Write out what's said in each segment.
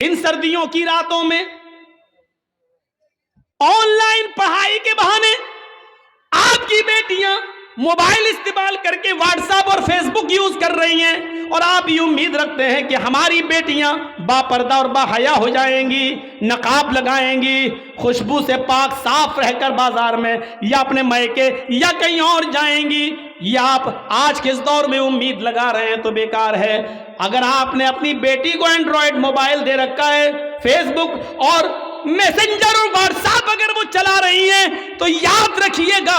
ان سردیوں کی راتوں میں آن لائن پڑھائی کے بہانے آپ کی بیٹیاں موبائل استعمال کر کے واٹس ایپ اور فیس بک یوز کر رہی ہیں، اور آپ یہ امید رکھتے ہیں کہ ہماری بیٹیاں با پردہ اور با حیا ہو جائیں گی، نقاب لگائیں گی، خوشبو سے پاک صاف رہ کر بازار میں یا اپنے میکے یا کہیں اور جائیں گی۔ یہ آپ آج کے اس دور میں امید لگا رہے ہیں تو بیکار ہے۔ اگر آپ نے اپنی بیٹی کو اینڈرائڈ موبائل دے رکھا ہے، فیس بک اور میسنجر اور واٹس ایپ اگر وہ چلا رہی ہیں، تو یاد رکھیے گا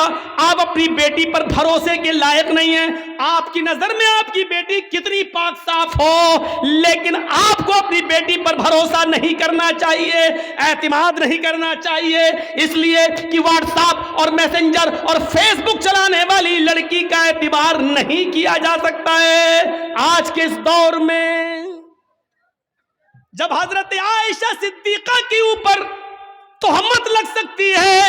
آپ اپنی بیٹی پر بھروسے کے لائق نہیں ہیں۔ آپ کی نظر میں آپ کی بیٹی کتنی پاک صاف ہو، لیکن آپ کو اپنی بیٹی پر بھروسہ نہیں کرنا چاہیے، اعتماد نہیں کرنا چاہیے، اس لیے کہ واٹس ایپ اور میسنجر اور فیس بک چلانے والی لڑکی کا اعتبار نہیں کیا جا سکتا ہے آج کے اس دور میں۔ جب حضرت عائشہ صدیقہ کے اوپر تہمت لگ سکتی ہے،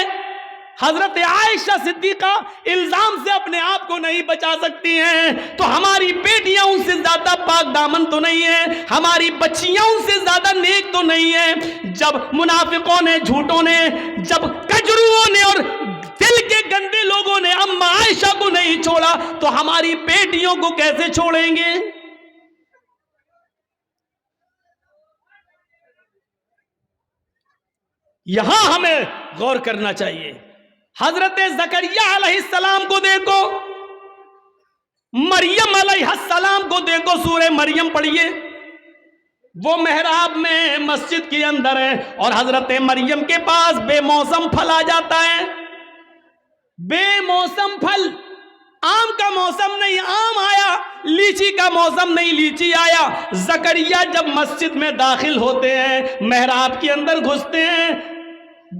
حضرت عائشہ صدیقہ الزام سے اپنے آپ کو نہیں بچا سکتی ہیں، تو ہماری بیٹیاں ان سے زیادہ پاک دامن تو نہیں ہیں، ہماری بچیاں ان سے زیادہ نیک تو نہیں ہیں۔ جب منافقوں نے، جھوٹوں نے، جب کجروؤں نے اور دل کے گندے لوگوں نے اما عائشہ کو نہیں چھوڑا، تو ہماری بیٹیوں کو کیسے چھوڑیں گے؟ یہاں ہمیں غور کرنا چاہیے۔ حضرت زکریا علیہ السلام کو دیکھو، مریم علیہ السلام کو دیکھو، سورہ مریم پڑھیے۔ وہ محراب میں مسجد کے اندر ہے اور حضرت مریم کے پاس بے موسم پھل آ جاتا ہے۔ بے موسم پھل، آم کا موسم نہیں آم آیا، لیچی کا موسم نہیں لیچی آیا۔ زکریا جب مسجد میں داخل ہوتے ہیں، محراب کے اندر گھستے ہیں،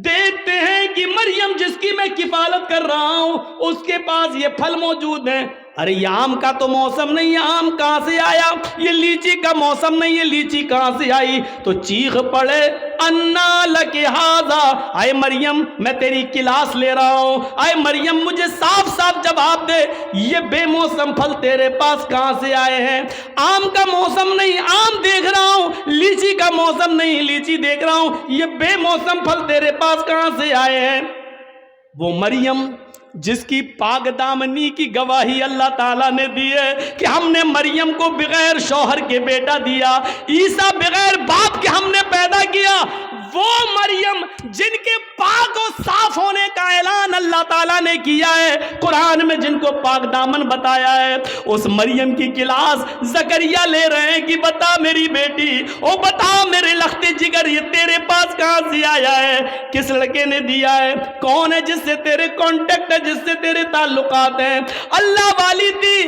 دیکھتے ہیں کہ مریم جس کی میں کفالت کر رہا ہوں اس کے پاس یہ پھل موجود ہیں۔ ارے یہ آم کا تو موسم نہیں، آم کہاں سے آیا؟ یہ لیچی کا موسم نہیں، یہ لیچی کہاں سے آئی؟ تو چیخ پڑے، انا لک ھذا، اے مریم میں تیری کلاس لے رہا ہوں، اے مریم مجھے صاف صاف جواب دے، یہ بے موسم پھل تیرے پاس کہاں سے آئے ہیں؟ آم کا موسم نہیں، آم دیکھ رہا ہوں، لیچی کا موسم نہیں، لیچی دیکھ رہا ہوں، یہ بے موسم پھل تیرے پاس کہاں سے آئے ہیں؟ وہ مریم جس کی پاک دامنی کی گواہی اللہ تعالیٰ نے دی ہے کہ ہم نے مریم کو بغیر شوہر کے بیٹا دیا، عیسیٰ بغیر باپ کے ہم نے پیدا کیا، وہ مریم جن کے پاک و صاف ہونے کا اعلان اللہ تعالیٰ نے کیا ہے، قرآن میں جن کو پاک دامن بتایا ہے، اس مریم کی کلاس زکریا لے رہے ہیں کہ بتا میری بیٹی، او بتا میرے لخت جگر، یہ تیرے پاس کہاں سے آیا ہے؟ کس لڑکے نے دیا ہے؟ کون ہے جس سے تیرے کانٹیکٹ ہے، جس سے تیرے تعلقات ہیں؟ اللہ والی تھی،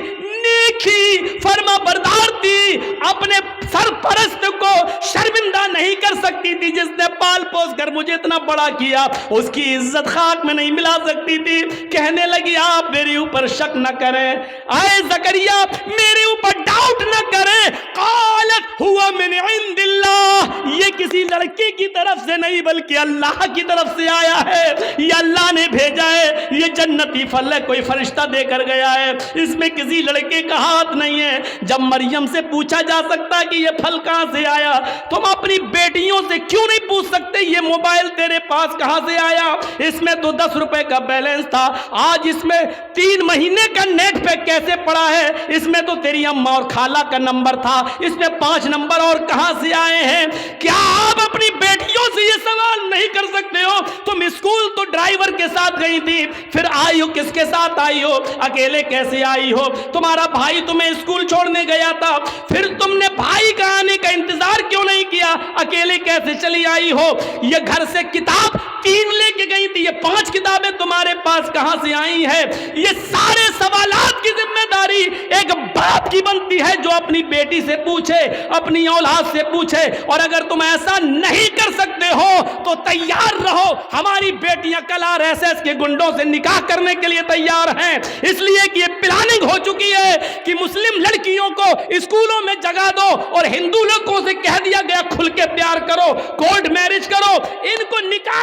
نیکی فرما بردار تھی، اپنے سرپرست کو شرمندہ نہیں کر سکتی تھی، جس نے پال پوس کر مجھے اتنا بڑا کیا، اس کی عزت خاک میں نہیں ملا سکتی تھی۔ کہنے لگی آپ میرے اوپر شک نہ کریں، اے زکریا میرے اوپر ڈاؤٹ نہ کریں، قالت ہوا من عند اللہ، یہ کسی لڑکی کی طرف سے نہیں بلکہ اللہ کی طرف سے آیا ہے، یہ اللہ نے بھیجا ہے، یہ جنتی پھل ہے، کوئی فرشتہ دے کر گیا ہے، اس میں کسی لڑکے کا ہاتھ نہیں ہے۔ جب مریم سے پوچھا جا سکتا کہ یہ پھل کہاں سے آیا، تم اپنی بیٹیوں سے کیوں نہیں پوچھ سکتے یہ موبائل تیرے پاس کہاں سے آیا؟ اس میں تو 10 روپے کا بیلنس تھا، آج اس میں 3 مہینے کا نیٹ پیک کیسے پڑا ہے؟ اس میں تو تیری اماں اور خالہ کا نمبر تھا، اس میں 5 نمبر اور کہاں سے آئے ہیں؟ کیا آپ اپنی بیٹیوں سے یہ سوال نہیں کر سکتے ہو؟ تم اسکول تو ڈرائیور کے ساتھ گئی تھی، پھر آئی ہو کس کے ساتھ آئی ہو؟ اکیلے کیسے آئی ہو؟ تمہارا بھائی تمہیں اسکول چھوڑنے گیا تھا، پھر تم نے بھائی کا آنے کا انتظار کیوں نہیں کیا؟ اکیلے کیسے چلی آئی ہو؟ یہ گھر سے کتاب 3 لے کے گئی تھی، یہ 5 کتابیں تمہارے پاس کہاں سے آئی ہیں؟ یہ سارے سوالات کی ذمہ داری ایک باپ کی بنتی ہے جو اپنی بیٹی سے پوچھے، اپنی اولاد سے پوچھے۔ اور اگر تم ایسا نہیں کر سکتے ہو تو تیار رہو، ہماری بیٹیاں کل RSS کے گنڈوں سے نکاح کرنے کے لیے تیار ہیں، اس لیے کہ یہ پلاننگ ہو چکی ہے کہ مسلم لڑکیوں کو اسکولوں میں جگہ دو اور ہندو لڑکوں سے کہہ دیا گیا کھل کے پیار کرو، کولڈ میرج کرو، ان کو نکاح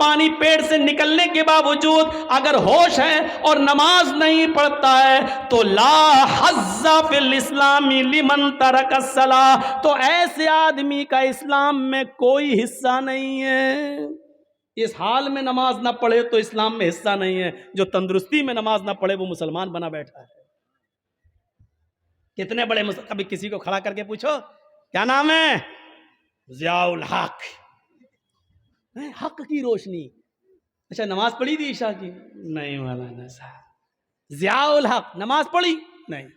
پانی پیٹ سے نکلنے کے باوجود اگر ہوش ہے اور نماز نہیں پڑھتا ہے تو لا حظ فی الاسلام لمن ترک الصلاۃ، تو ایسے آدمی کا اسلام میں کوئی حصہ نہیں ہے۔ اس حال میں نماز نہ پڑھے تو اسلام میں حصہ نہیں ہے، جو تندرستی میں نماز نہ پڑھے وہ مسلمان بنا بیٹھا ہے۔ کتنے بڑے کبھی کسی کو کھڑا کر کے پوچھو کیا نام ہے؟ ضیاء الحق، حق کی روشنی۔ اچھا نماز پڑھی تھی عشاء کی؟ نہیں مولانا صاحب۔ ضیاء الحق نماز پڑھی؟ نہیں۔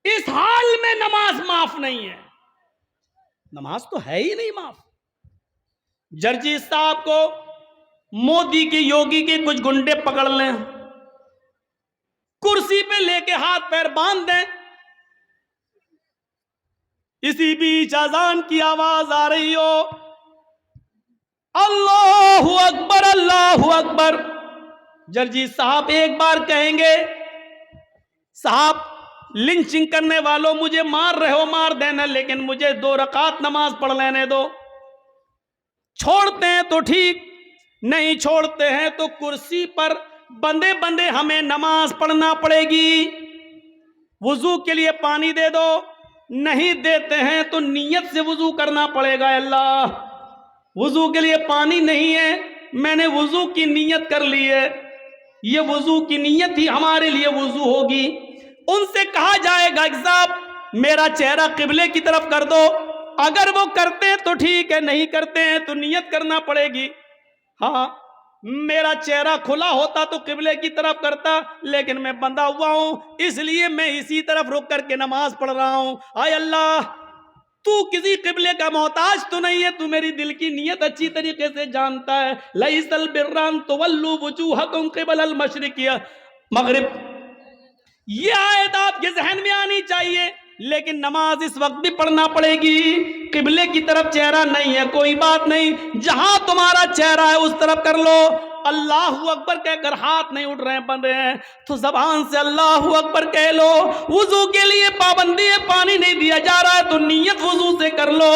اس حال میں نماز معاف نہیں ہے، نماز تو ہے ہی نہیں معاف۔ جرجی صاحب کو مودی کی یوگی کے کچھ گنڈے پکڑ لیں، کرسی پہ لے کے ہاتھ پیر باندھ دیں، اسی بیچ اذان کی آواز آ رہی ہو، اللہ اکبر اللہ اکبر، جرجی صاحب ایک بار کہیں گے صاحب لنچنگ کرنے والوں مجھے مار رہے ہو مار دینا، لیکن مجھے 2 رکعت نماز پڑھ لینے دو۔ چھوڑتے ہیں تو ٹھیک، نہیں چھوڑتے ہیں تو کرسی پر بندے بندے ہمیں نماز پڑھنا پڑے گی۔ وضو کے لیے پانی دے دو، نہیں دیتے ہیں تو نیت سے وضو کرنا پڑے گا۔ اللہ وضو کے لیے پانی نہیں ہے، میں نے وضو کی نیت کر لی ہے، یہ وضو کی نیت ہی ہمارے لیے وضو ہوگی۔ ان سے کہا جائے گا کہ صاحب میرا چہرہ قبلے کی طرف کر دو، اگر وہ کرتے ہیں تو ٹھیک ہے، نہیں کرتے ہیں تو نیت کرنا پڑے گی۔ ہاں میرا چہرہ کھلا ہوتا تو قبلے کی طرف کرتا، لیکن میں بندھا ہوا ہوں اس لیے میں اسی طرف رک کر کے نماز پڑھ رہا ہوں۔ اے اللہ تو کسی قبلے کا محتاج تو نہیں ہے، تو میری دل کی نیت اچھی طریقے سے جانتا ہے۔ لیس البر ان تولوا وجوہکم قبل المشرق مغرب، یہ آیت آپ کے ذہن میں آنی چاہیے، لیکن نماز اس وقت بھی پڑھنا پڑے گی۔ قبلے کی طرف چہرہ نہیں ہے کوئی بات نہیں، جہاں تمہارا چہرہ ہے اس طرف کر لو۔ اللہ اکبر کہہ کر ہاتھ نہیں اٹھ رہے ہیں بندے ہیں تو زبان سے اللہ اکبر کہہ لو۔ وضو کے لیے پابندی ہے، پانی نہیں دیا جا رہا ہے تو نیت وضو سے کر لو۔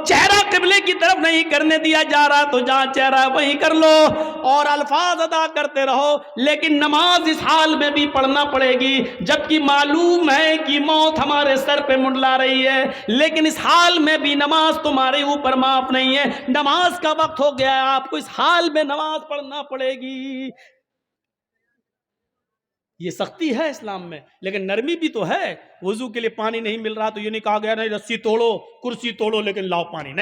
چہرہ قبلے کی طرف نہیں کرنے دیا جا رہا تو جہاں چہرہ ہے وہیں کر لو، اور الفاظ ادا کرتے رہو، لیکن نماز اس حال میں بھی پڑھنا پڑے گی جبکہ معلوم ہے کہ موت ہمارے سر پہ منڈلا رہی ہے، لیکن اس حال میں بھی نماز تمہارے اوپر معاف نہیں ہے۔ نماز کا وقت ہو گیا ہے، آپ کو اس حال میں نماز پڑھنا پڑے گی۔ یہ سختی ہے اسلام میں، لیکن نرمی بھی تو ہے۔ وضو کے لیے پانی نہیں مل رہا تو یہ نہیں کہا گیا نہیں رسی توڑو کرسی توڑو لیکن لاؤ پانی،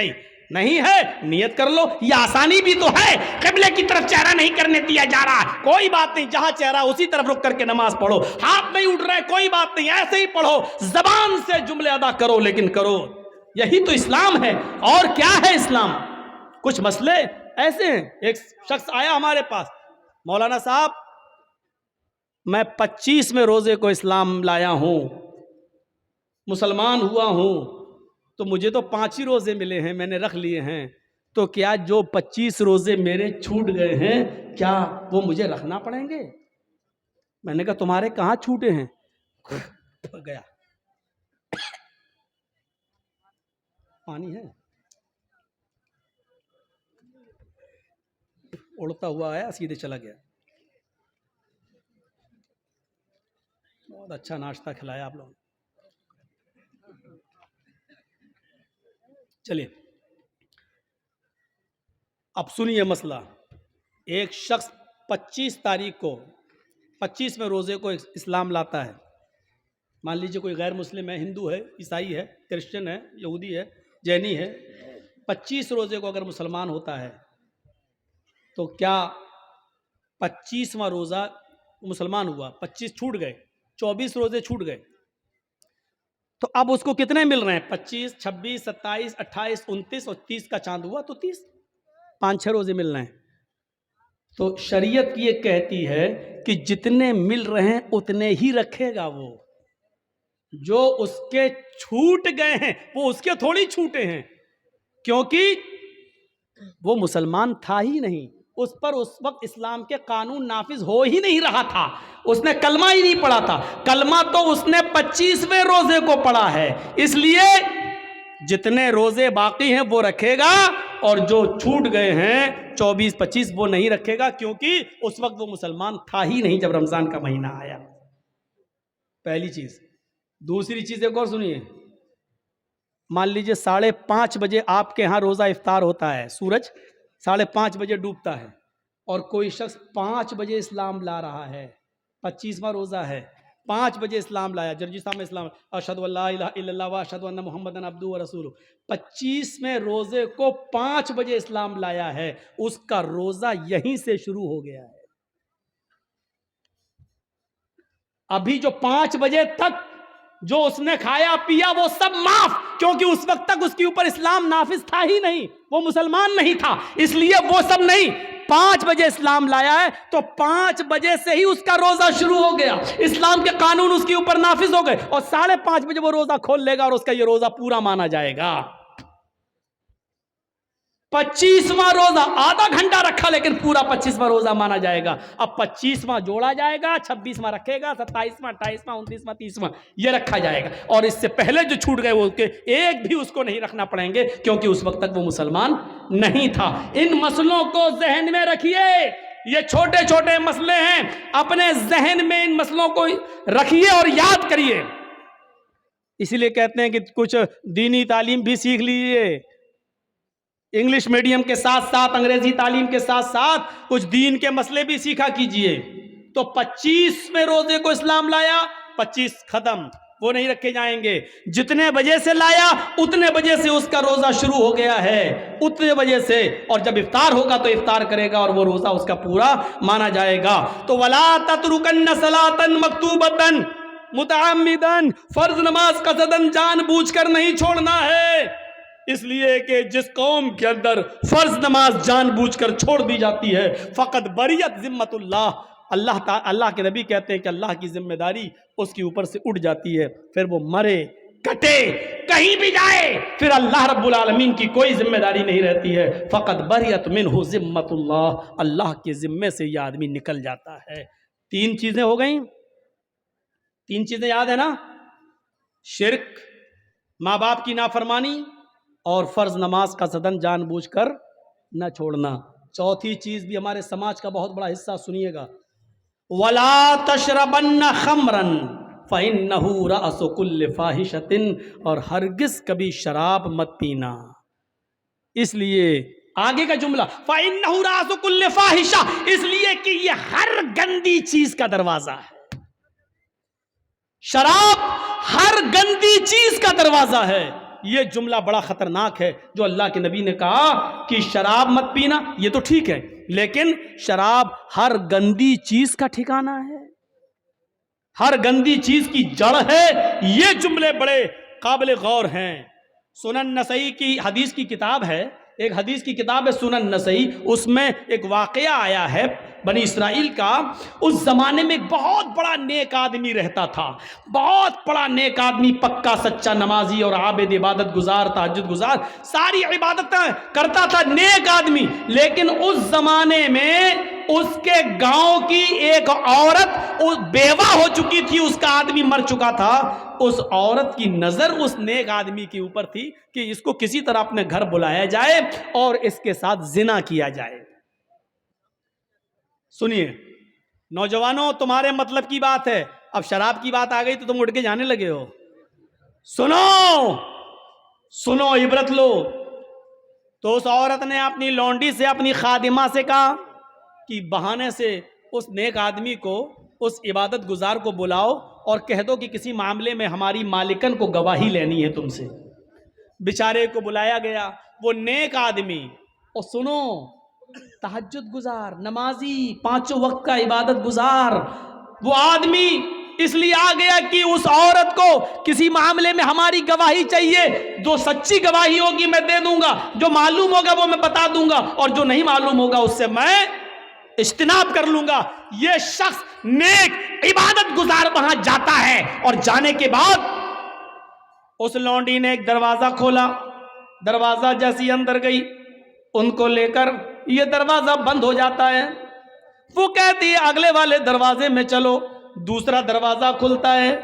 نہیں ہے، نیت کر لو۔ یہ آسانی بھی تو ہے، قبلے کی طرف چہرہ نہیں کرنے دیا جا رہا، کوئی بات نہیں، جہاں چہرہ اسی طرف رک کر کے نماز پڑھو۔ ہاتھ نہیں اٹھ رہے کوئی بات نہیں، ایسے ہی پڑھو، زبان سے جملے ادا کرو لیکن کرو۔ یہی تو اسلام ہے، اور کیا ہے اسلام؟ کچھ مسئلے ایسے ہیں، ایک شخص آیا ہمارے پاس، مولانا صاحب میں 25ویں روزے کو اسلام لایا ہوں، مسلمان ہوا ہوں، تو مجھے تو 5 ہی روزے ملے ہیں، میں نے رکھ لیے ہیں، تو کیا جو 25 روزے میرے چھوٹ گئے ہیں کیا وہ مجھے رکھنا پڑیں گے؟ میں نے کہا تمہارے کہاں چھوٹے ہیں؟ گیا پانی ہے، اڑتا ہوا آیا سیدھے چلا گیا۔ بہت اچھا ناشتہ کھلایا آپ لوگ۔ چلیے اب سنیے مسئلہ۔ ایک شخص 25 تاریخ کو 25ویں روزے کو اسلام لاتا ہے، مان لیجیے کوئی غیر مسلم ہے، ہندو ہے، عیسائی ہے، کرسچن ہے، یہودی ہے، جینی ہے، 25 روزے کو اگر مسلمان ہوتا ہے تو کیا 25واں روزہ مسلمان ہوا، 25 چھوٹ گئے، 24 روزے چھوٹ گئے، تو اب اس کو کتنے مل رہے ہیں؟ 25 26 27 28 29 اور 30 کا چاند ہوا تو 30، 5-6 روزے مل رہے ہیں۔ تو شریعت یہ کہتی ہے کہ جتنے مل رہے ہیں اتنے ہی رکھے گا وہ، جو اس کے چھوٹ گئے ہیں وہ اس کے تھوڑی چھوٹے ہیں، کیونکہ وہ مسلمان تھا ہی نہیں، اس پر اس وقت اسلام کے قانون نافذ ہو ہی نہیں رہا تھا، اس نے کلمہ ہی نہیں پڑھا تھا، کلمہ تو اس نے 25ویں روزے کو پڑھا ہے، اس لیے جتنے روزے باقی ہیں وہ رکھے گا اور جو چھوٹ گئے ہیں 24-25 وہ نہیں رکھے گا، کیونکہ اس وقت وہ مسلمان تھا ہی نہیں جب رمضان کا مہینہ آیا. پہلی چیز. دوسری چیز ایک اور سنیے. مان لیجئے 5:30 بجے آپ کے ہاں روزہ افطار ہوتا ہے، سورج 5:30 بجے ڈوبتا ہے، اور کوئی شخص 5 بجے اسلام لا رہا ہے، 25واں روزہ ہے، 5 بجے اسلام لایا، جرجستان میں اسلام، اشہد ان لا الہ الا اللہ و اشہد ان محمدن عبدہ و رسولہ، 25ویں روزے کو 5 بجے اسلام لایا ہے، اس کا روزہ یہیں سے شروع ہو گیا ہے. ابھی جو 5 بجے تک جو اس نے کھایا پیا وہ سب معاف، کیونکہ اس وقت تک اس کے اوپر اسلام نافذ تھا ہی نہیں، وہ مسلمان نہیں تھا، اس لیے وہ سب نہیں. 5 بجے اسلام لایا ہے تو 5 بجے سے ہی اس کا روزہ شروع ہو گیا، اسلام کے قانون اس کے اوپر نافذ ہو گئے، اور 5:30 بجے وہ روزہ کھول لے گا اور اس کا یہ روزہ پورا مانا جائے گا. 25واں روزہ آدھا گھنٹہ رکھا لیکن پورا 25واں روزہ مانا جائے گا. اب 25واں جوڑا جائے گا، 26واں رکھے گا، 27واں 28واں 29واں 30واں یہ رکھا جائے گا، اور اس سے پہلے جو چھوٹ گئے وہ ایک بھی اس کو نہیں رکھنا پڑیں گے، کیونکہ اس وقت تک وہ مسلمان نہیں تھا. ان مسئلوں کو ذہن میں رکھیے، یہ چھوٹے چھوٹے مسئلے ہیں، اپنے ذہن میں ان مسئلوں کو رکھیے اور یاد کریے. اسی لیے کہتے ہیں کہ کچھ دینی تعلیم بھی سیکھ لیجیے، انگلش میڈیم کے ساتھ ساتھ انگریزی تعلیم کے ساتھ ساتھ کچھ دین کے مسئلے بھی سیکھا کیجئے. تو 25ویں روزے کو اسلام لایا، 25 ختم، وہ نہیں رکھے جائیں گے. جتنے بجے سے لایا اتنے بجے سے اس کا روزہ شروع ہو گیا ہے، اتنے بجے سے، اور جب افطار ہوگا تو افطار کرے گا اور وہ روزہ اس کا پورا مانا جائے گا. تو وَلَا تَتْرُكَنَّ صَلَاةً مَكْتُوبَةً مُتَعَمِّدًا، فرض نماز قصداً جان بوجھ کر نہیں چھوڑنا ہے، اس لیے کہ جس قوم کے اندر فرض نماز جان بوجھ کر چھوڑ دی جاتی ہے فقط بریت ذمت اللہ، اللہ کے نبی کہتے ہیں کہ اللہ کی ذمہ داری اس کے اوپر سے اٹھ جاتی ہے، پھر وہ مرے کٹے کہیں بھی جائے پھر اللہ رب العالمین کی کوئی ذمہ داری نہیں رہتی ہے. فقط بریت منہ ذمت اللہ، اللہ کے ذمے سے یہ آدمی نکل جاتا ہے. 3 چیزیں ہو گئیں، 3 چیزیں یاد ہے نا؟ شرک، ماں باپ کی نافرمانی، اور فرض نماز کا قصداً جان بوجھ کر نہ چھوڑنا. چوتھی چیز بھی ہمارے سماج کا بہت بڑا حصہ، سنیے گا، وَلَا تَشْرَبَنَّ خَمْرًا فَإِنَّهُ رَأْسُ كُلِّ فَاحِشَةٍ، اور ہرگز کبھی شراب مت پینا. اس لیے آگے کا جملہ فَإِنَّهُ رَأْسُ كُلِّ فَاحِشَةٍ، اس لیے کہ یہ ہر گندی چیز کا دروازہ ہے. شراب ہر گندی چیز کا دروازہ ہے. یہ جملہ بڑا خطرناک ہے جو اللہ کے نبی نے کہا کہ شراب مت پینا، یہ تو ٹھیک ہے، لیکن شراب ہر گندی چیز کا ٹھکانہ ہے، ہر گندی چیز کی جڑ ہے. یہ جملے بڑے قابل غور ہیں. سنن نسائی کی حدیث کی کتاب ہے، ایک حدیث کی کتاب ہے سنن نسائی، اس میں ایک واقعہ آیا ہے بنی اسرائیل کا. اس زمانے میں ایک بہت بڑا نیک آدمی رہتا تھا، بہت بڑا نیک آدمی، پکا سچا نمازی اور عابد، عبادت گزار، تہجد گزار، ساری عبادتیں کرتا تھا، نیک آدمی. لیکن اس زمانے میں اس کے گاؤں کی ایک عورت بیوہ ہو چکی تھی، اس کا آدمی مر چکا تھا. اس عورت کی نظر اس نیک آدمی کے اوپر تھی کہ اس کو کسی طرح اپنے گھر بلایا جائے اور اس کے ساتھ زنا کیا جائے. سنیے نوجوانوں، تمہارے مطلب کی بات ہے، اب شراب کی بات آ گئی تو تم اٹھ کے جانے لگے ہو. سنو عبرت لو. تو اس عورت نے اپنی لونڈی سے، اپنی خادمہ سے کہا کہ بہانے سے اس نیک آدمی کو، اس عبادت گزار کو بلاؤ اور کہہ دو کہ کسی معاملے میں ہماری مالکن کو گواہی لینی ہے تم سے. بیچارے کو بلایا گیا. وہ نیک آدمی، اور سنو، تہجد گزار، نمازی، 5 وقت کا عبادت گزار، وہ آدمی اس لیے آ گیا کہ اس عورت کو کسی معاملے میں ہماری گواہی چاہیے، جو سچی گواہی ہوگی میں دے دوں گا، جو معلوم ہوگا وہ میں بتا دوں گا، اور جو نہیں معلوم ہوگا اس سے میں اجتناب کر لوں گا. یہ شخص نیک عبادت گزار وہاں جاتا ہے، اور جانے کے بعد اس لونڈی نے ایک دروازہ کھولا. دروازہ جیسی اندر گئی، ان کو لے کر، یہ دروازہ بند ہو جاتا ہے. وہ کہتی ہے اگلے والے دروازے میں چلو. دوسرا دروازہ کھلتا ہے،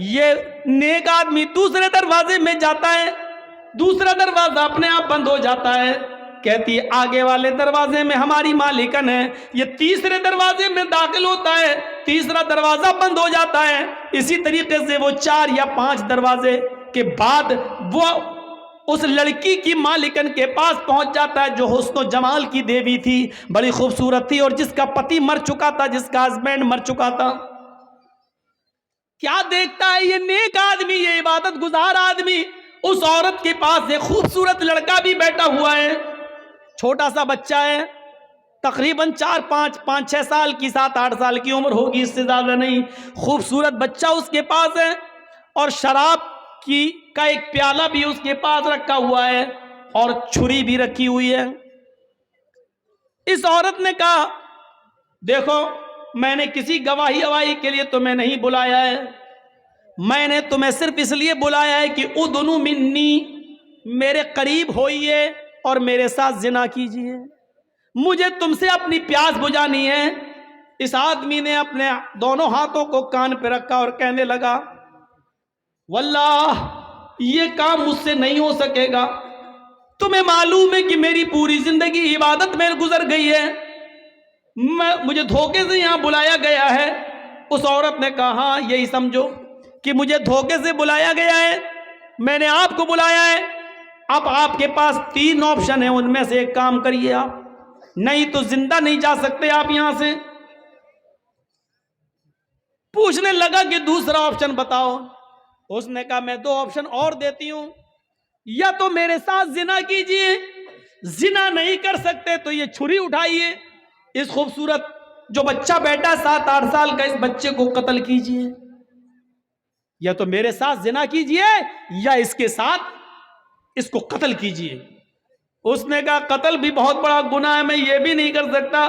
یہ نیک آدمی دوسرے دروازے میں جاتا ہے. دوسرا دروازہ اپنے آپ بند ہو جاتا ہے، کہتی ہے آگے والے دروازے میں ہماری مالکن ہے، یہ تیسرے دروازے میں داخل ہوتا ہے، تیسرا دروازہ بند ہو جاتا ہے۔ اسی طریقے سے وہ 4 یا 5 دروازے کے بعد وہ اس لڑکی کی مالکن کے پاس پہنچ جاتا ہے جو حسن و جمال کی دیوی تھی، بڑی خوبصورت تھی، اور جس کا پتی مر چکا تھا، جس کا ہسبینڈ مر چکا تھا۔ کیا دیکھتا ہے یہ نیک آدمی، یہ عبادت گزار آدمی، اس عورت کے پاس ایک خوبصورت لڑکا بھی بیٹھا ہوا ہے، چھوٹا سا بچہ ہے، تقریباً 5-6 سال کی، 7-8 سال کی عمر ہوگی، اس سے زیادہ نہیں۔ خوبصورت بچہ اس کے پاس ہے، اور شراب کا ایک پیالہ بھی اس کے پاس رکھا ہوا ہے، اور چھری بھی رکھی ہوئی ہے۔ اس عورت نے کہا دیکھو میں نے کسی گواہی کے لیے تمہیں نہیں بلایا ہے، میں نے تمہیں صرف اس لیے بلایا ہے کہ ادنو منی، میرے قریب ہوئیے اور میرے ساتھ زنا کیجئے، مجھے تم سے اپنی پیاس بجھانی ہے۔ اس آدمی نے اپنے دونوں ہاتھوں کو کان پہ رکھا اور کہنے لگا واللہ یہ کام مجھ سے نہیں ہو سکے گا، تمہیں معلوم ہے کہ میری پوری زندگی عبادت میں گزر گئی ہے، مجھے دھوکے سے یہاں بلایا گیا ہے۔ اس عورت نے کہا ہاں یہی سمجھو کہ مجھے دھوکے سے بلایا گیا ہے، میں نے آپ کو بلایا ہے، اب آپ کے پاس 3 آپشن ہیں، ان میں سے ایک کام کریے آپ، نہیں تو زندہ نہیں جا سکتے آپ یہاں سے۔ پوچھنے لگا کہ دوسرا آپشن بتاؤ۔ اس نے کہا میں 2 آپشن اور دیتی ہوں، یا تو میرے ساتھ زنا کیجئے، زنا نہیں کر سکتے تو یہ چھری اٹھائیے، اس خوبصورت جو بچہ بیٹا 7-8 سال کا، اس بچے کو قتل کیجئے، یا تو میرے ساتھ زنا کیجئے یا اس کے ساتھ اس کو قتل کیجئے۔ اس نے کہا قتل بھی بہت بڑا گناہ ہے، میں یہ بھی نہیں کر سکتا۔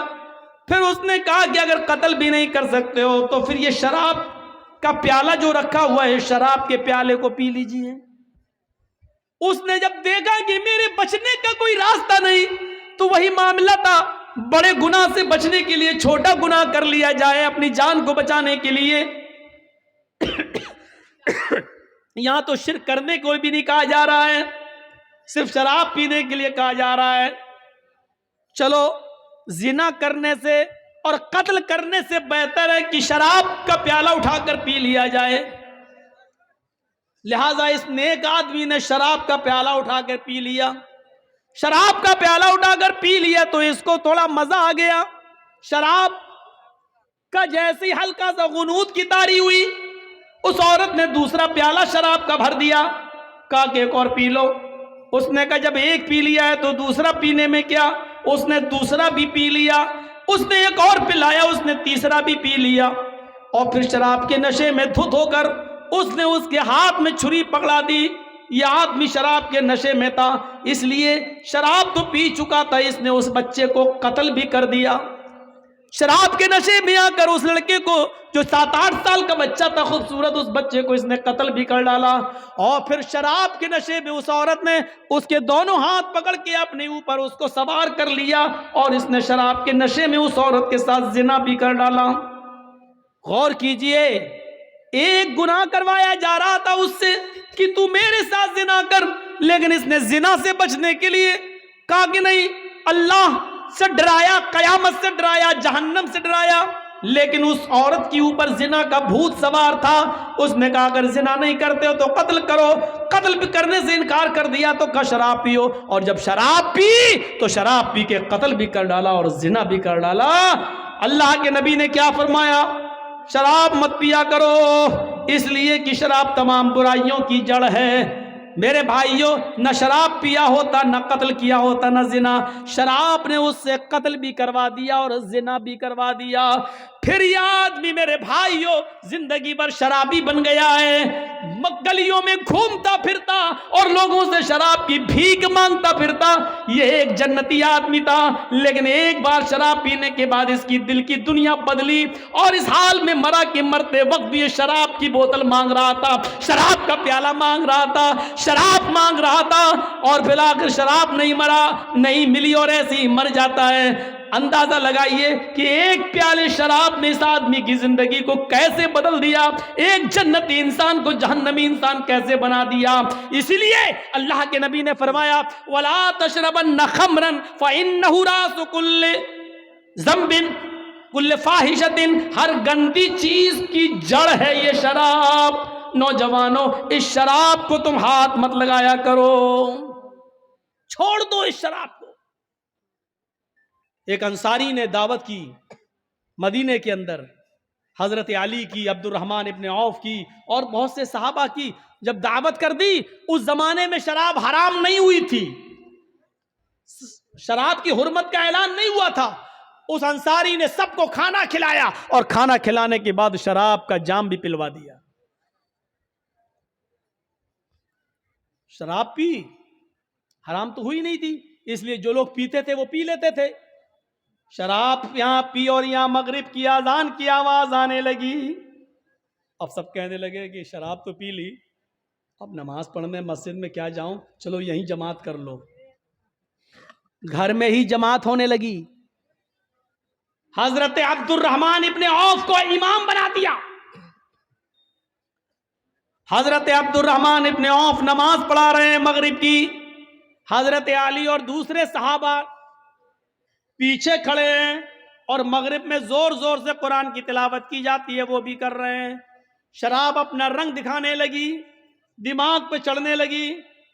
پھر اس نے کہا کہ اگر قتل بھی نہیں کر سکتے ہو تو پھر یہ شراب کا پیالہ جو رکھا ہوا ہے، شراب کے پیالے کو پی لیجئے۔ اس نے جب دیکھا کہ میرے بچنے کا کوئی راستہ نہیں، تو وہی معاملہ تھا، بڑے گناہ سے بچنے کے لیے چھوٹا گناہ کر لیا جائے اپنی جان کو بچانے کے لیے۔ یہاں تو شرک کرنے کو بھی نہیں کہا جا رہا ہے، صرف شراب پینے کے لیے کہا جا رہا ہے۔ چلو زنا کرنے سے اور قتل کرنے سے بہتر ہے کہ شراب کا پیالہ اٹھا کر پی لیا جائے، لہذا اس نیک آدمی نے شراب کا پیالہ اٹھا کر پی لیا۔ شراب کا پیالہ اٹھا کر پی لیا تو اس کو تھوڑا مزہ آ گیا، شراب کا جیسی ہلکا سا غنود کی طاری ہوئی، اس عورت نے دوسرا پیالہ شراب کا بھر دیا، کہا کہ ایک اور پی لو۔ اس نے کہا جب ایک پی لیا ہے تو دوسرا پینے میں کیا، اس نے دوسرا بھی پی لیا، اس نے ایک اور پلایا، اس نے تیسرا بھی پی لیا، اور پھر شراب کے نشے میں دھت ہو کر اس نے اس کے ہاتھ میں چھری پکڑا دی۔ یہ آدمی شراب کے نشے میں تھا، اس لیے شراب تو پی چکا تھا، اس نے اس بچے کو قتل بھی کر دیا۔ شراب کے نشے میں آ کر اس لڑکے کو جو 7-8 سال کا بچہ تھا خوبصورت، اس بچے کو اس نے قتل بھی کر ڈالا، اور پھر شراب کے نشے میں اس عورت نے اس کے دونوں ہاتھ پکڑ کے اپنے اوپر اس کو سوار کر لیا، اور اس نے شراب کے نشے میں اس عورت کے ساتھ زنا بھی کر ڈالا۔ غور کیجئے، ایک گناہ کروایا جا رہا تھا اس سے کہ تو میرے ساتھ زنا کر، لیکن اس نے زنا سے بچنے کے لیے کہا کہ نہیں، اللہ سے ڈرایا، قیامت سے ڈرایا، جہنم سے ڈرایا، لیکن اس عورت کی اوپر زنا کا بھوت سوار تھا۔ اس نے کہا اگر زنا نہیں کرتے ہو تو قتل کرو، قتل بھی کرنے سے انکار کر دیا تو کہا شراب پیو، اور جب شراب پی تو شراب پی کے قتل بھی کر ڈالا اور زنا بھی کر ڈالا۔ اللہ کے نبی نے کیا فرمایا؟ شراب مت پیا کرو، اس لیے کہ شراب تمام برائیوں کی جڑ ہے۔ میرے بھائیوں، نہ شراب پیا ہوتا، نہ قتل کیا ہوتا، نہ زنا، شراب نے اس سے قتل بھی کروا دیا اور زنا بھی کروا دیا۔ پھر یہ آدمی میرے بھائیوں زندگی بھر شرابی بن گیا ہے، گلیوں میں گھومتا پھرتا اور لوگوں سے شراب کی بھیک مانگتا پھرتا۔ یہ ایک جنتی آدمی تھا، لیکن ایک بار شراب پینے کے بعد اس کی دل کی دنیا بدلی، اور اس حال میں مرا کہ مرتے وقت بھی یہ شراب کی بوتل مانگ رہا تھا، شراب کا پیالہ مانگ رہا تھا، شراب مانگ رہا تھا، اور بالآخر شراب نہیں ملی اور ایسے ہی مر جاتا ہے۔ اندازہ لگائیے کہ ایک پیالے شراب نے اس آدمی کی زندگی کو کیسے بدل دیا، ایک جنتی انسان کو جہنمی انسان کیسے بنا دیا۔ اسی لیے اللہ کے نبی نے فرمایا وَلَا تَشْرَبَنَّ خَمْرًا فَإِنَّهُ رَأْسُ كُلِّ ذَنْبٍ کل فاحشۃ، ہر گندی چیز کی جڑ ہے یہ شراب۔ نوجوانوں اس شراب کو تم ہاتھ مت لگایا کرو، چھوڑ دو اس شراب کو۔ ایک انصاری نے دعوت کی مدینے کے اندر، حضرت علی کی، عبد الرحمن ابن عوف کی اور بہت سے صحابہ کی جب دعوت کر دی۔ اس زمانے میں شراب حرام نہیں ہوئی تھی، شراب کی حرمت کا اعلان نہیں ہوا تھا۔ اس انصاری نے سب کو کھانا کھلایا اور کھانا کھلانے کے بعد شراب کا جام بھی پلوا دیا۔ شراب پی، حرام تو ہوئی نہیں تھی، اس لیے جو لوگ پیتے تھے وہ پی لیتے تھے۔ شراب یہاں پی اور یہاں مغرب کی اذان کی آواز آنے لگی۔ اب سب کہنے لگے کہ شراب تو پی لی، اب نماز پڑھنے مسجد میں کیا جاؤں، چلو یہیں جماعت کر لو۔ گھر میں ہی جماعت ہونے لگی۔ حضرت عبد الرحمن ابن عوف کو امام بنا دیا۔ حضرت عبد الرحمن ابن عوف نماز پڑھا رہے ہیں مغرب کی، حضرت علی اور دوسرے صحابہ پیچھے کھڑے ہیں اور مغرب میں زور زور سے قرآن کی تلاوت کی جاتی ہے، وہ بھی کر رہے ہیں۔ شراب اپنا رنگ دکھانے لگی، دماغ پہ چڑھنے لگی،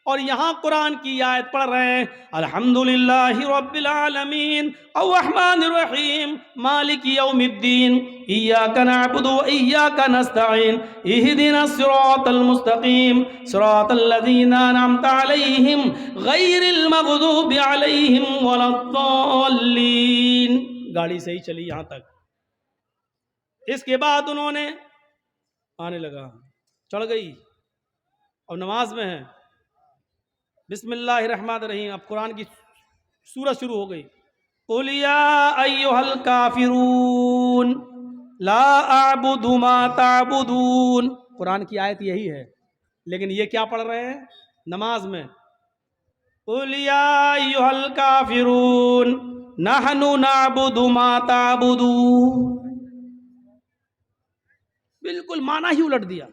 اور یہاں قرآن کی آیت پڑھ رہے ہیں الحمدللہ رب العالمین الرحمن الرحیم مالک یوم الدین ایاک نعبد و ایاک نستعین اہدنا الصراط المستقیم صراط الذین انعمت علیہم غیر المغضوب علیہم ولا الضالین۔ گاڑی صحیح چلی یہاں تک۔ اس کے بعد انہوں نے آنے لگا، چڑھ گئی اور نماز میں ہے۔ بسم اللہ الرحمن الرحیم، اب قرآن کی سورت شروع ہو گئی۔ قُلْ يَا أَيُّهَا الْكَافِرُونَ لَا أَعْبُدُ مَا تَعْبُدُونَ۔ قرآن کی آیت یہی ہے، لیکن یہ کیا پڑھ رہے ہیں نماز میں؟ قُلْ يَا أَيُّهَا الْكَافِرُونَ نَحْنُ نَعْبُدُ مَا تَعْبُدُونَ۔ بالکل معنی ہی الٹ دیا۔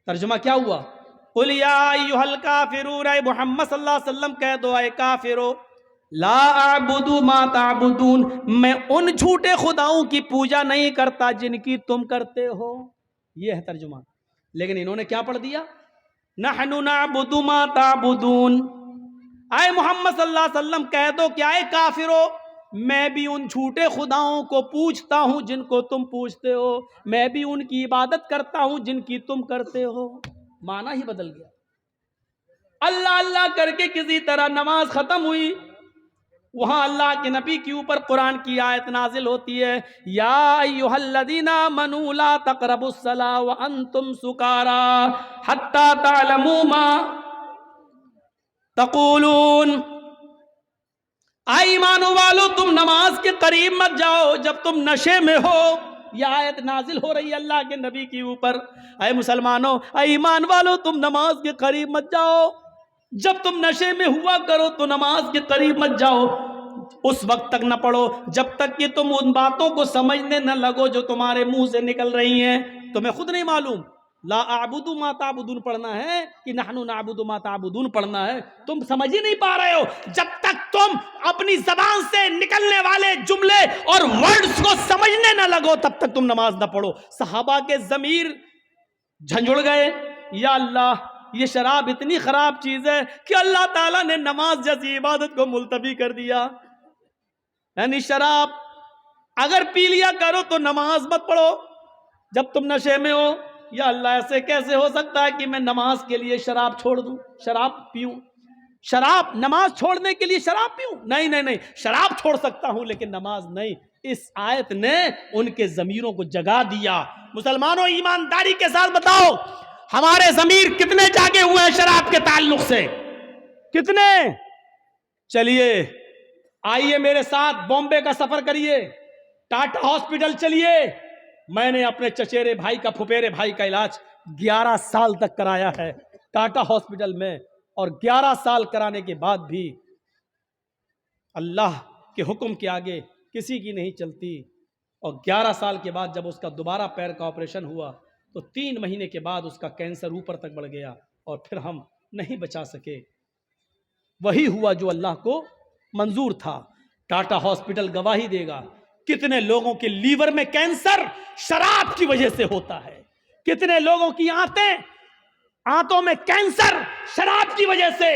ترجمہ کیا ہوا؟ قُلْ يَا أَيُّهَا الْكَافِرُونَ، اے محمد صلی اللہ علیہ وسلم کہہ دو اے کافرو، لا اعبد ما تعبدون، میں ان جھوٹے خداؤں کی پوجا نہیں کرتا جن کی تم کرتے ہو۔ یہ ہے ترجمہ، لیکن انہوں نے کیا پڑھ دیا؟ نحن نعبد ما تعبدون۔ اے محمد صلی اللہ علیہ وسلم کہہ دو کہ اے کافرو، میں بھی ان جھوٹے خداؤں کو پوجتا ہوں جن کو تم پوجتے ہو، میں بھی ان کی عبادت کرتا ہوں جن کی تم کرتے ہو۔ معنی ہی بدل گیا۔ اللہ اللہ کر کے کسی طرح نماز ختم ہوئی، وہاں اللہ کے نبی کے اوپر قرآن کی آیت نازل ہوتی ہے یا ایھا الذین آمنوا لا تقربوا الصلاۃ وانتم سکارى حتی تعلموا ما تقولون۔ اے ایمان والو تم نماز کے قریب مت جاؤ جب تم نشے میں ہو۔ یہ آیت نازل ہو رہی ہے اللہ کے نبی کے اوپر۔ اے مسلمانوں، اے ایمان والو تم نماز کے قریب مت جاؤ، جب تم نشے میں ہوا کرو تو نماز کے قریب مت جاؤ۔ اس وقت تک نہ پڑھو جب تک کہ تم ان باتوں کو سمجھنے نہ لگو جو تمہارے منہ سے نکل رہی ہیں۔ تمہیں خود نہیں معلوم لا اعبد ما تعبدون پڑھنا ہے کہ نحن نعبد ما تعبدون پڑھنا ہے، تم سمجھ ہی نہیں پا رہے ہو۔ جب تک تم اپنی زبان سے نکلنے والے جملے اور ورڈز کو سمجھنے نہ لگو تب تک تم نماز نہ پڑھو۔ صحابہ کے ضمیر جھنجھڑ گئے، یا اللہ یہ شراب اتنی خراب چیز ہے کہ اللہ تعالیٰ نے نماز جیسی عبادت کو ملتوی کر دیا۔ یعنی شراب اگر پی لیا کرو تو نماز مت پڑھو جب تم نشے میں ہو۔ یا اللہ ایسے کیسے ہو سکتا ہے کہ میں نماز کے لیے شراب چھوڑ دوں، شراب پیوں، شراب نماز چھوڑنے کے لیے شراب پیوں؟ نہیں نہیں نہیں، شراب چھوڑ سکتا ہوں لیکن نماز نہیں۔ اس آیت نے ان کے ضمیروں کو جگا دیا۔ مسلمانوں ایمانداری کے ساتھ بتاؤ ہمارے ضمیر کتنے جاگے ہوئے ہیں شراب کے تعلق سے؟ کتنے؟ چلیے آئیے میرے ساتھ بامبے کا سفر کریے، ٹاٹا ہاسپٹل چلیے۔ میں نے اپنے چچیرے بھائی کا، پھپھیرے بھائی کا علاج 11 سال تک کرایا ہے ٹاٹا ہاسپٹل میں، اور 11 سال کرانے کے بعد بھی اللہ کے حکم کے آگے کسی کی نہیں چلتی. اور 11 سال کے بعد جب اس کا دوبارہ پیر کا آپریشن ہوا تو 3 مہینے کے بعد اس کا کینسر اوپر تک بڑھ گیا اور پھر ہم نہیں بچا سکے. وہی ہوا جو اللہ کو منظور تھا. ٹاٹا ہاسپٹل گواہی دے گا کتنے لوگوں کے لیور میں کینسر شراب کی وجہ سے ہوتا ہے, کتنے لوگوں کی آنتوں میں کینسر شراب کی وجہ سے,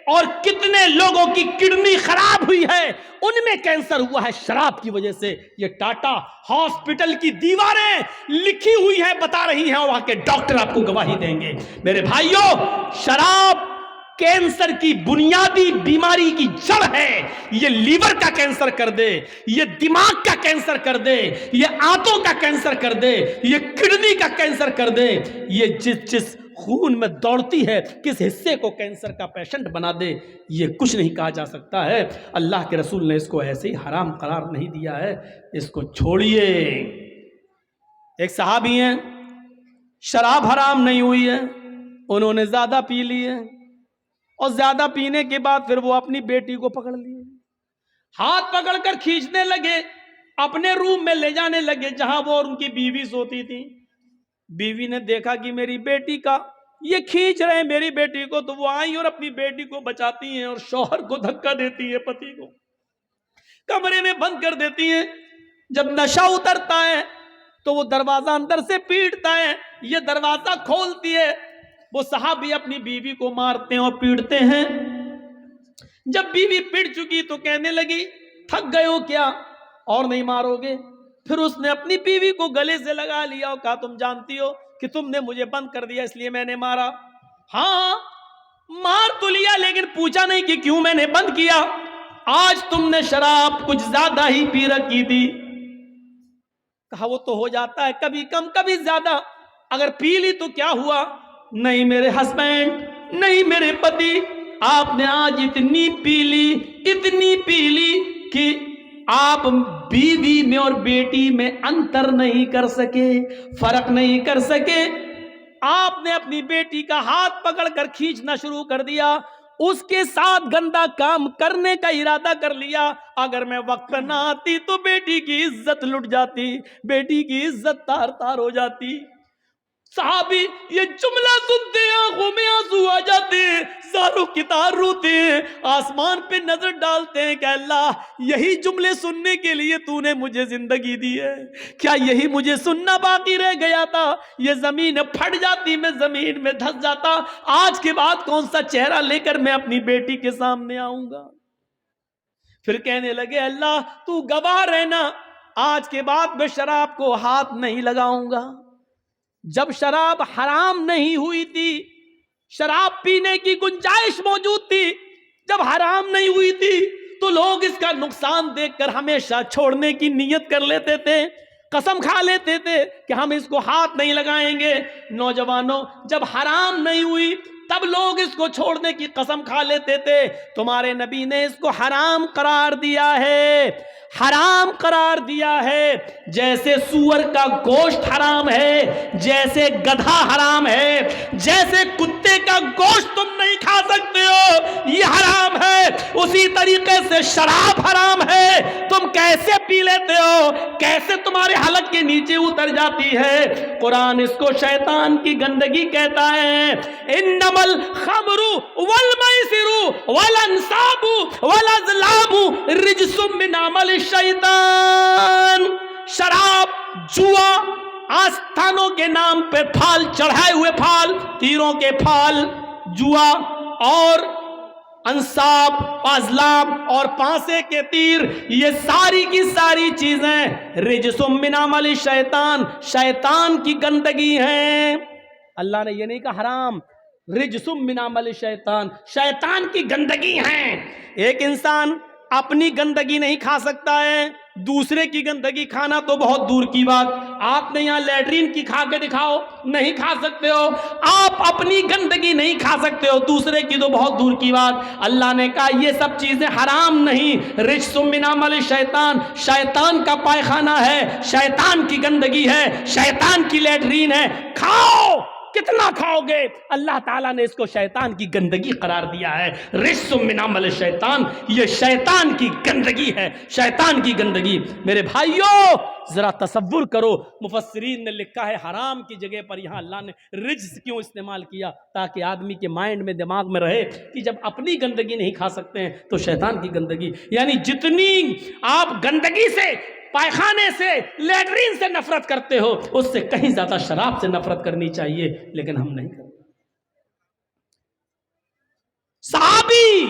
اور کتنے لوگوں کی کڈنی خراب ہوئی ہے ان میں کینسر ہوا ہے شراب کی وجہ سے. یہ ٹاٹا ہاسپٹل کی دیواریں لکھی ہوئی ہیں, بتا رہی ہیں, اور وہاں کے ڈاکٹر آپ کو گواہی دیں گے. میرے بھائیوں, شراب کینسر کی بنیادی بیماری کی جڑ ہے. یہ لیور کا کینسر کر دے, یہ دماغ کا کینسر کر دے, یہ آنتوں کا کینسر کر دے, یہ کڈنی کا کینسر کر دے. یہ جس خون میں دوڑتی ہے کس حصے کو کینسر کا پیشنٹ بنا دے, یہ کچھ نہیں کہا جا سکتا ہے. اللہ کے رسول نے اس کو ایسے ہی حرام قرار نہیں دیا ہے, اس کو چھوڑیے. ایک صحابی ہیں, شراب حرام نہیں ہوئی ہے, انہوں نے زیادہ پی لی ہے, اور زیادہ پینے کے بعد پھر وہ اپنی بیٹی کو پکڑ لیے, ہاتھ پکڑ کر کھینچنے لگے, اپنے روم میں لے جانے لگے جہاں وہ اور ان کی بیوی سوتی تھی. بیوی نے دیکھا کہ میری بیٹی کا یہ کھینچ رہے ہیں میری بیٹی کو, تو وہ آئی اور اپنی بیٹی کو بچاتی ہیں اور شوہر کو دھکا دیتی ہے, پتی کو کمرے میں بند کر دیتی ہیں. جب نشہ اترتا ہے تو وہ دروازہ اندر سے پیٹتا ہے, یہ دروازہ کھولتی ہے. وہ صحابی اپنی بیوی کو مارتے ہیں اور پیٹتے ہیں. جب بیوی پیٹ چکی تو کہنے لگی تھک گئے ہو کیا, اور نہیں مارو گے؟ پھر اس نے اپنی بیوی کو گلے سے لگا لیا اور کہا تم جانتی ہو کہ تم نے مجھے بند کر دیا اس لیے میں نے مارا. ہاں مار تو لیا, لیکن پوچھا نہیں کہ کیوں میں نے بند کیا. آج تم نے شراب کچھ زیادہ ہی پی رکھی تھی. کہا وہ تو ہو جاتا ہے کبھی کم کبھی زیادہ, اگر پی لی تو کیا ہوا؟ نہیں میرے ہسبینڈ, نہیں میرے پتی, آپ نے آج اتنی پی لی کہ آپ بیوی میں اور بیٹی میں انتر نہیں کر سکے, فرق نہیں کر سکے. آپ نے اپنی بیٹی کا ہاتھ پکڑ کر کھینچنا شروع کر دیا, اس کے ساتھ گندا کام کرنے کا ارادہ کر لیا. اگر میں وقت پر نہ آتی تو بیٹی کی عزت لٹ جاتی, بیٹی کی عزت تار تار ہو جاتی. صحابی یہ جملہ سنتے ہیں آنکھوں میں آنسو آ جاتے ہیں, زاروں کی تار روتے ہیں, آسمان پہ نظر ڈالتے ہیں کہ اللہ یہی جملے سننے کے لیے تو نے مجھے زندگی دی ہے, کیا یہی مجھے سننا باقی رہ گیا تھا؟ یہ زمین پھٹ جاتی, میں زمین میں دھس جاتا, آج کے بعد کون سا چہرہ لے کر میں اپنی بیٹی کے سامنے آؤں گا؟ پھر کہنے لگے اللہ تو گواہ رہنا, آج کے بعد میں شراب کو ہاتھ نہیں لگاؤں گا. جب شراب حرام نہیں ہوئی تھی, شراب پینے کی گنجائش موجود تھی, جب حرام نہیں ہوئی تھی تو لوگ اس کا نقصان دیکھ کر ہمیشہ چھوڑنے کی نیت کر لیتے تھے, قسم کھا لیتے تھے کہ ہم اس کو ہاتھ نہیں لگائیں گے. نوجوانوں, جب حرام نہیں ہوئی تب لوگ اس کو چھوڑنے کی قسم کھا لیتے تھے. تمہارے نبی نے اس کو حرام قرار دیا ہے, حرام قرار دیا ہے. جیسے سور کا گوشت حرام ہے, جیسے گدھا حرام ہے, جیسے کتے کا گوشت تم نہیں کھا سکتے ہو یہ حرام ہے, اسی طریقے سے شراب حرام ہے. تم کیسے پی لیتے ہو, کیسے تمہارے حلق کے نیچے اتر جاتی ہے؟ قرآن اس کو شیطان کی گندگی کہتا ہے. انما الخمر والمیسر والانصاب والازلام رجس من عمل الشیطان. شراب, جوا, آستانوں کے نام پہ پھال چڑھائے ہوئے پھال, تیروں کے پھال, جوا اور انصاب, ازلام اور پانسے کے تیر, یہ ساری کی ساری چیزیں رجس من عمل الشیطان, شیطان کی گندگی ہیں. اللہ نے یہ نہیں کہا حرام, رجس من عمل الشیطان, شیطان کی گندگی ہیں. ایک انسان اپنی گندگی نہیں کھا سکتا ہے, دوسرے کی گندگی کھانا تو بہت دور کی بات. آپ نے یہاں لیٹرین کی کھا کے دکھاؤ, نہیں کھا سکتے ہو. آپ اپنی گندگی نہیں کھا سکتے ہو, دوسرے کی تو بہت دور کی بات. اللہ نے کہا یہ سب چیزیں حرام نہیں, رجس من عمل الشیطان, شیطان کا پائخانہ ہے, شیطان کی گندگی ہے, شیطان کی لیٹرین ہے. کھاؤ کتنا کھاؤ گے؟ اللہ تعالیٰ نے اس کو شیطان کی گندگی قرار دیا ہے، رجس من عمل شیطان، یہ شیطان کی گندگی ہے، شیطان کی گندگی۔ میرے بھائیوں ذرا تصور کرو، مفسرین نے لکھا ہے حرام کی جگہ پر یہاں اللہ نے رجس کیوں استعمال کیا؟ تاکہ آدمی کے مائنڈ میں، دماغ میں رہے کہ جب اپنی گندگی نہیں کھا سکتے ہیں تو شیطان کی گندگی، یعنی جتنی آپ گندگی سے، پائخانے سے، لیٹرین سے نفرت کرتے ہو اس سے کہیں زیادہ شراب سے نفرت کرنی چاہیے، لیکن ہم نہیں کرتے۔ صحابی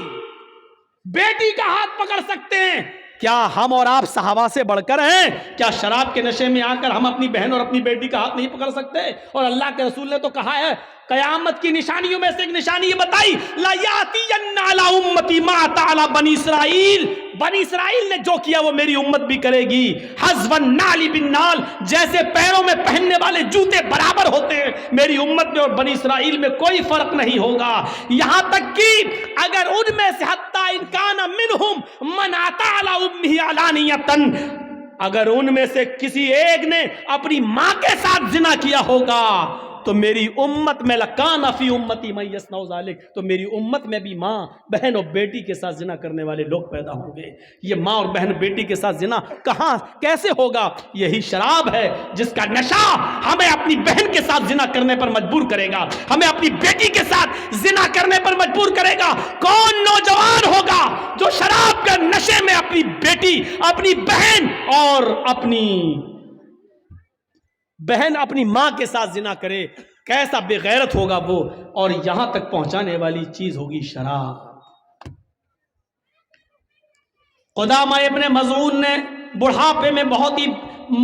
بیٹی کا ہاتھ پکڑ سکتے ہیں، کیا ہم اور آپ صحابہ سے بڑھ کر ہیں؟ کیا شراب کے نشے میں آ کر ہم اپنی بہن اور اپنی بیٹی کا ہاتھ نہیں پکڑ سکتے؟ اور اللہ کے رسول نے تو کہا ہے، قیامت کی نشانیوں میں سے ایک نشانی یہ بتائی، لا یاتین علی امتی ما اتی علی بنی اسرائیل، بنی اسرائیل نے جو کیا وہ میری امت بھی کرے گی، حذو النعل بالنعل، جیسے پیروں میں پہننے والے جوتے برابر ہوتے ہیں میری امت میں اور بنی اسرائیل میں کوئی فرق نہیں ہوگا۔ یہاں تک کہ اگر ان میں سے حتی ان کان منہم من اتی علی امہ علانیۃ، اگر ان میں سے کسی ایک نے اپنی ماں کے ساتھ زنا کیا ہوگا تو میری امت میں لکان فی امتی من یصنع ذلک، تو میری امت میں بھی ماں، بہن اور بیٹی کے ساتھ زنا کرنے والے لوگ پیدا ہوں گے۔ یہ ماں اور بہن بیٹی کے ساتھ زنا کہاں کیسے ہوگا؟ یہی شراب ہے جس کا نشہ ہمیں اپنی بہن کے ساتھ زنا کرنے پر مجبور کرے گا، ہمیں اپنی بیٹی کے ساتھ زنا کرنے پر مجبور کرے گا۔ کون نوجوان ہوگا جو شراب کے نشے میں اپنی بیٹی، اپنی بہن اور اپنی ماں کے ساتھ زنا کرے؟ کیسا بے غیرت ہوگا وہ، اور یہاں تک پہنچانے والی چیز ہوگی شراب۔ قدامہ ابن مظعون نے بڑھاپے میں بہت ہی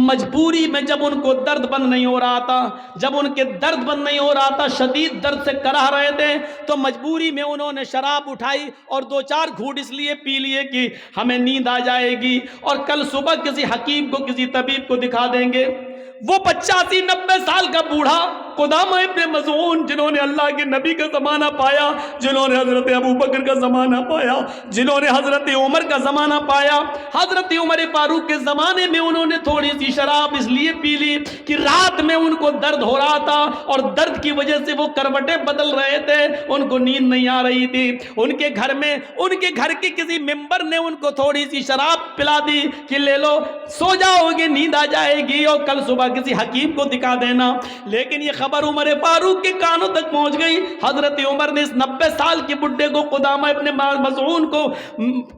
مجبوری میں، جب ان کو درد بند نہیں ہو رہا تھا، جب ان کے درد بند نہیں ہو رہا تھا، شدید درد سے کراہ رہے تھے، تو مجبوری میں انہوں نے شراب اٹھائی اور 2-4 گھونٹ اس لیے پی لیے کہ ہمیں نیند آ جائے گی اور کل صبح کسی حکیم کو، کسی طبیب کو دکھا دیں گے۔ وہ 85-90 سال کا بوڑھا قدامہ ابن مظعون، جنہوں نے اللہ کے نبی کا زمانہ پایا، جنہوں نے حضرت ابو بکر کا زمانہ پایا، جنہوں نے حضرت عمر کا زمانہ پایا، حضرت عمر فاروق کے زمانے میں انہوں نے تھوڑی سی شراب اس لیے پی لی کہ رات میں ان کو درد ہو رہا تھا اور درد کی وجہ سے وہ کروٹیں بدل رہے تھے، ان کو نیند نہیں آ رہی تھی۔ ان کے گھر میں، ان کے گھر کے کسی ممبر نے ان کو تھوڑی سی شراب پلا دی کہ لے لو، سو جاؤ گے، نیند آ جائے گی اور کل صبح کسی حکیم کو دکھا دینا۔ لیکن یہ خبر عمر فاروق کے کانوں تک پہنچ گئی۔ حضرت عمر نے اس 90 سال کے بڈھے کو، قدامہ ابن مظعون کو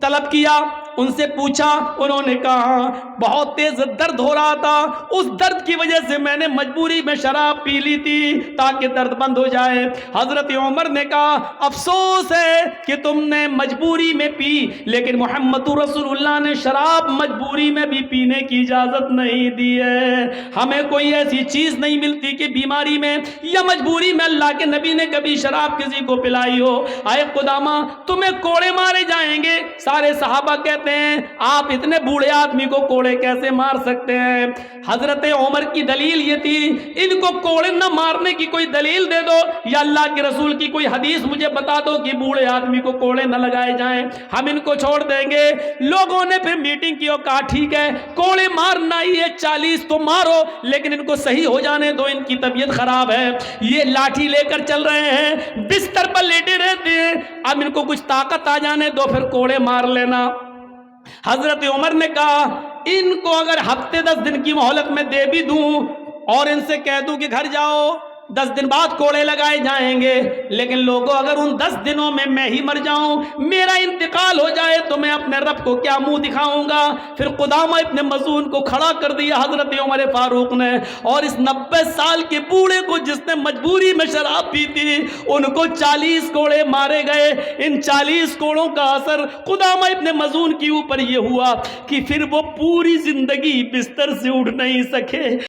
طلب کیا، ان سے پوچھا، انہوں نے کہا بہت تیز درد ہو رہا تھا، اس درد کی وجہ سے میں نے مجبوری میں شراب پی لی تھی تاکہ درد بند ہو جائے۔ حضرت عمر نے کہا افسوس ہے کہ تم نے مجبوری میں پی، لیکن محمد رسول اللہ نے شراب مجبوری میں بھی پینے کی اجازت نہیں دی ہے۔ ہمیں کوئی ایسی چیز نہیں ملتی کہ بیماری میں یا مجبوری میں اللہ کے نبی نے کبھی شراب کسی کو پلائی ہو۔ آئے قدامہ تمہیں کوڑے مارے جائیں گے۔ سارے صحابہ کہتے ہیں آپ اتنے بوڑھے آدمی کو کوڑے کیسے مار سکتے ہیں؟ حضرت عمر کی دلیل یہ تھی، ان کو کوڑے نہ مارنے کی کوئی دلیل دے دو یا اللہ کے رسول کی کوئی حدیث مجھے بتا دو کہ بوڑھے آدمی کو کوڑے نہ لگائے جائیں، ہم ان کو چھوڑ دیں گے۔ لوگوں نے پھر میٹنگ کی اور کہا ٹھیک ہے کوڑے مارنا ہی ہے، 40 تو مارو، لیکن ان کو صحیح ہو جانے دو، ان کی طبیعت خراب ہے، یہ لاٹھی لے کر چل رہے ہیں، بستر پر لیٹے رہتے ہیں، اب ان کو کچھ طاقت آ جانے دو، پھر کوڑے مار لینا۔ حضرت عمر نے کہا ان کو اگر ہفتے 10 دن کی مہلت میں دے بھی دوں اور ان سے کہہ دوں کہ گھر جاؤ 10 دن بعد کوڑے لگائے جائیں گے، لیکن لوگوں اگر ان 10 دنوں میں ہی مر جاؤں، میرا انتقال ہو جائے تو میں اپنے رب کو کیا منہ دکھاؤں گا؟ پھر قدامہ ابن مظعون کو کھڑا کر دیا حضرت عمر فاروق نے، اور اس 90 سال کے بوڑھے کو جس نے مجبوری میں شراب پی تھی ان کو 40 کوڑے مارے گئے۔ ان 40 کوڑوں کا اثر قدامہ ابن مظعون کے اوپر یہ ہوا کہ پھر وہ پوری زندگی بستر سے اٹھ نہیں سکے۔